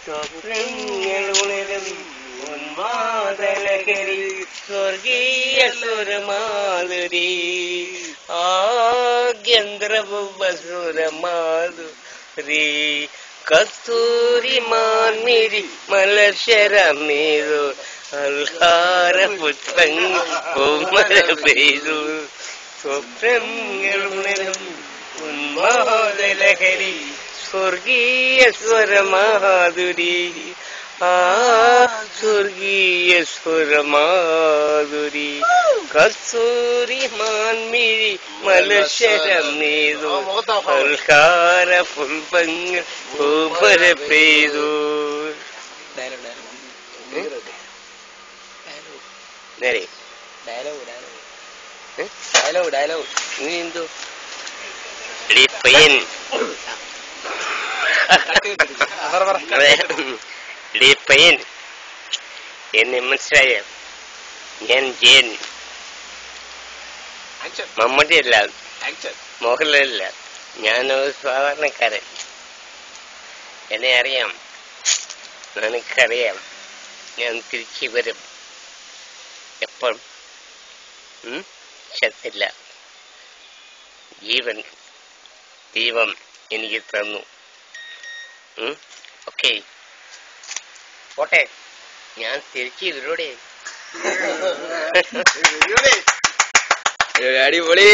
സ്വപ്നങ്ങളുണരും ഉന്മാദലഹരി സ്വർഗീയ സുരമാധുരി ആഗ്യന്ത്രസുരമാധുരി കസ്തൂരി മാൻമിരി മലശരമേതു അൽഹാര പുഷ്പങ്ങൾ പൂമര പെയ്തു സ്വപ്നങ്ങളുണരും ഉന്മാദലഹരി സ്വർഗീയ സ്വരമാധുരി സ്വർഗീയ സ്വരമാധുരി കസ്തൂരി മാൻമിഴി മലശരമേതു അൽഹാര പുഷ്പങ്ങൾ പൂമര പെയ്തു. നീ എന്തോ പയ്യൻ പയ്യൻ എന്നെ മനസ്സിലായ? ഞാൻ ജയൻ, മമ്മൂട്ടി അല്ല, മോഹൻലാലല്ല, ഞാനൊരു സാധാരണക്കാരൻ. എന്നെ അറിയാം, നിനക്കറിയാം. ഞാൻ തിരിച്ചു വരും. എപ്പം? ചത്തില്ല. ജീവൻ ദൈവം എനിക്ക് തന്നു. ഓക്കെ, പോട്ടെ, ഞാൻ തിരിച്ചു ഇതിലൂടെ. അടിപൊളി.